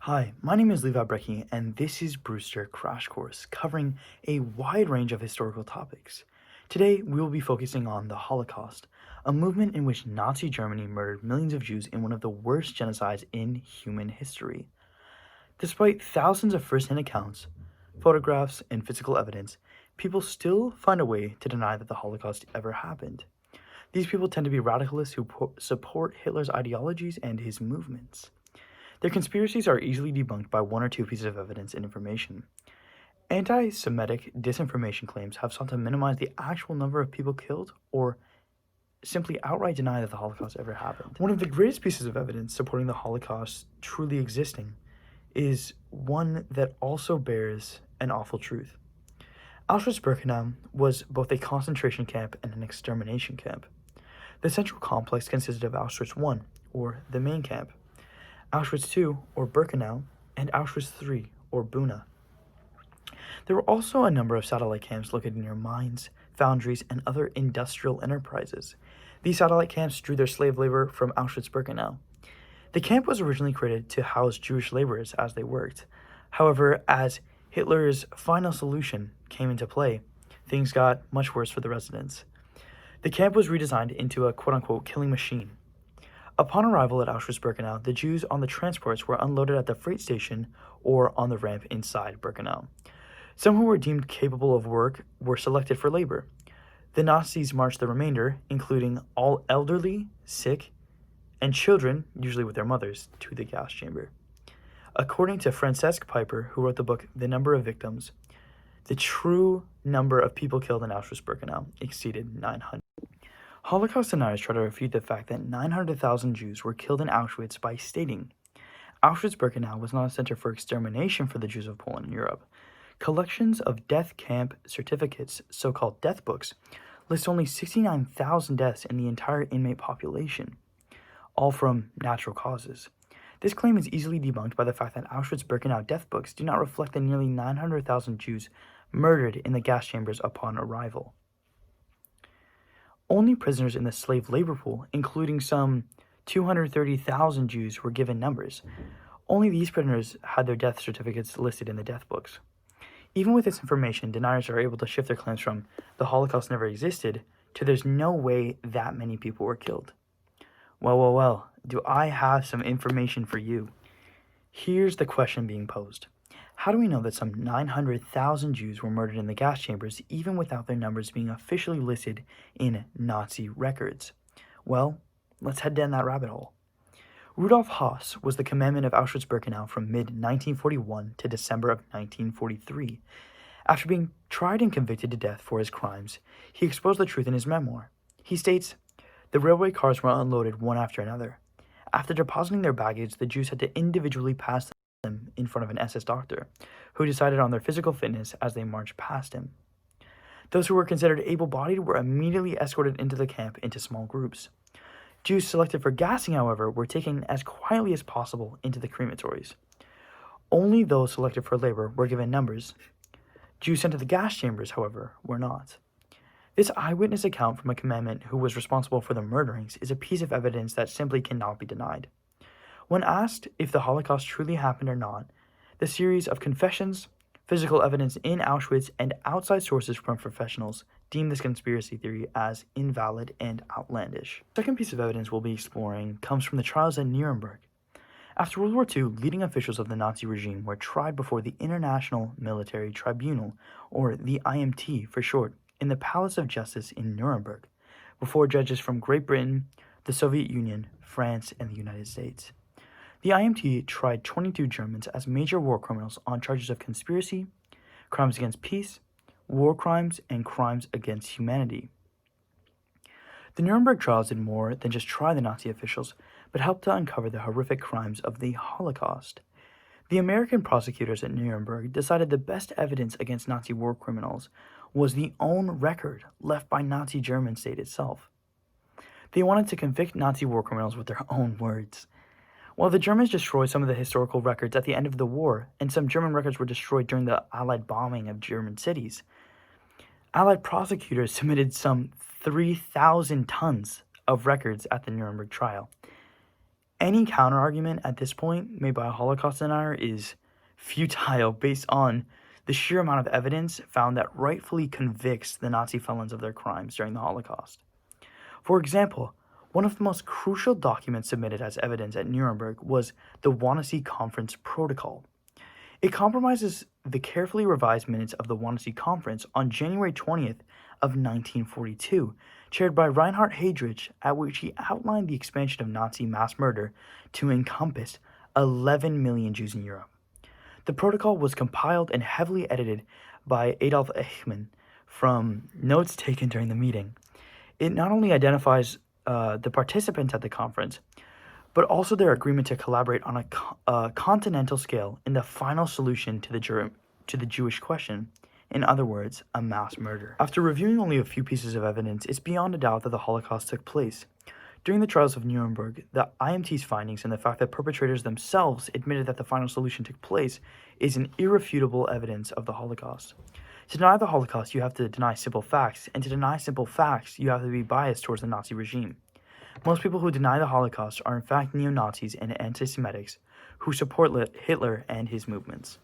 Hi, my name is Levi Brecky, and this is Brewster Crash Course, covering a wide range of historical topics. Today, we will be focusing on the Holocaust, a movement in which Nazi Germany murdered millions of Jews in one of the worst genocides in human history. Despite thousands of first-hand accounts, photographs, and physical evidence, people still find a way to deny that the Holocaust ever happened. These people tend to be radicalists who support Hitler's ideologies and his movements. Their conspiracies are easily debunked by one or two pieces of evidence and information. Anti Semitic disinformation claims have sought to minimize the actual number of people killed or simply outright deny that the Holocaust ever happened. One of the greatest pieces of evidence supporting the Holocaust truly existing is one that also bears an awful truth. Auschwitz-Birkenau was both a concentration camp and an extermination camp. The central complex consisted of Auschwitz I, or the main camp, Auschwitz II, or Birkenau, and Auschwitz III, or Buna. There were also a number of satellite camps located near mines, foundries, and other industrial enterprises. These satellite camps drew their slave labor from Auschwitz-Birkenau. The camp was originally created to house Jewish laborers as they worked. However, as Hitler's final solution came into play, things got much worse for the residents. The camp was redesigned into a quote-unquote killing machine. Upon arrival at Auschwitz-Birkenau, the Jews on the transports were unloaded at the freight station or on the ramp inside Birkenau. Some who were deemed capable of work were selected for labor. The Nazis marched the remainder, including all elderly, sick, and children, usually with their mothers, to the gas chamber. According to Francesc Piper, who wrote the book The Number of Victims, the true number of people killed in Auschwitz-Birkenau exceeded 900. Holocaust deniers try to refute the fact that 900,000 Jews were killed in Auschwitz by stating, Auschwitz-Birkenau was not a center for extermination for the Jews of Poland and Europe. Collections of death camp certificates, so-called death books, list only 69,000 deaths in the entire inmate population, all from natural causes. This claim is easily debunked by the fact that Auschwitz-Birkenau death books do not reflect the nearly 900,000 Jews murdered in the gas chambers upon arrival. Only prisoners in the slave labor pool, including some 230,000 Jews, were given numbers. Only these prisoners had their death certificates listed in the death books. Even with this information, deniers are able to shift their claims from the Holocaust never existed to there's no way that many people were killed. Well, do I have some information for you? Here's the question being posed. How do we know that some 900,000 Jews were murdered in the gas chambers even without their numbers being officially listed in Nazi records? Well, let's head down that rabbit hole. Rudolf Höss was the commandant of Auschwitz-Birkenau from mid-1941 to December of 1943. After being tried and convicted to death for his crimes, he exposed the truth in his memoir. He states, the railway cars were unloaded one after another. After depositing their baggage, the Jews had to individually pass them in front of an SS doctor, who decided on their physical fitness as they marched past him. Those who were considered able-bodied were immediately escorted into the camp into small groups. Jews selected for gassing, however, were taken as quietly as possible into the crematories. Only those selected for labor were given numbers. Jews sent to the gas chambers, however, were not. This eyewitness account from a commandant who was responsible for the murderings is a piece of evidence that simply cannot be denied. When asked if the Holocaust truly happened or not, the series of confessions, physical evidence in Auschwitz, and outside sources from professionals deem this conspiracy theory as invalid and outlandish. The second piece of evidence we'll be exploring comes from the trials at Nuremberg. After World War II, leading officials of the Nazi regime were tried before the International Military Tribunal, or the IMT for short, in the Palace of Justice in Nuremberg, before judges from Great Britain, the Soviet Union, France, and the United States. The IMT tried 22 Germans as major war criminals on charges of conspiracy, crimes against peace, war crimes, and crimes against humanity. The Nuremberg trials did more than just try the Nazi officials, but helped to uncover the horrific crimes of the Holocaust. The American prosecutors at Nuremberg decided the best evidence against Nazi war criminals was the own record left by Nazi German state itself. They wanted to convict Nazi war criminals with their own words. While the Germans destroyed some of the historical records at the end of the war, and some German records were destroyed during the Allied bombing of German cities, Allied prosecutors submitted some 3,000 tons of records at the Nuremberg trial. Any counterargument at this point made by a Holocaust denier is futile based on the sheer amount of evidence found that rightfully convicts the Nazi felons of their crimes during the Holocaust. For example, one of the most crucial documents submitted as evidence at Nuremberg was the Wannsee Conference Protocol. It compromises the carefully revised minutes of the Wannsee Conference on January 20th of 1942, chaired by Reinhard Heydrich, at which he outlined the expansion of Nazi mass murder to encompass 11 million Jews in Europe. The protocol was compiled and heavily edited by Adolf Eichmann from notes taken during the meeting. It not only identifies the participants at the conference, but also their agreement to collaborate on a continental scale in the final solution to the Jewish question. In other words, a mass murder. After reviewing only a few pieces of evidence, it's beyond a doubt that the Holocaust took place. During the trials of Nuremberg, the IMT's findings and the fact that perpetrators themselves admitted that the final solution took place is an irrefutable evidence of the Holocaust. To deny the Holocaust, you have to deny simple facts, and to deny simple facts, you have to be biased towards the Nazi regime. Most people who deny the Holocaust are in fact neo-Nazis and anti-Semitics who support Hitler and his movements.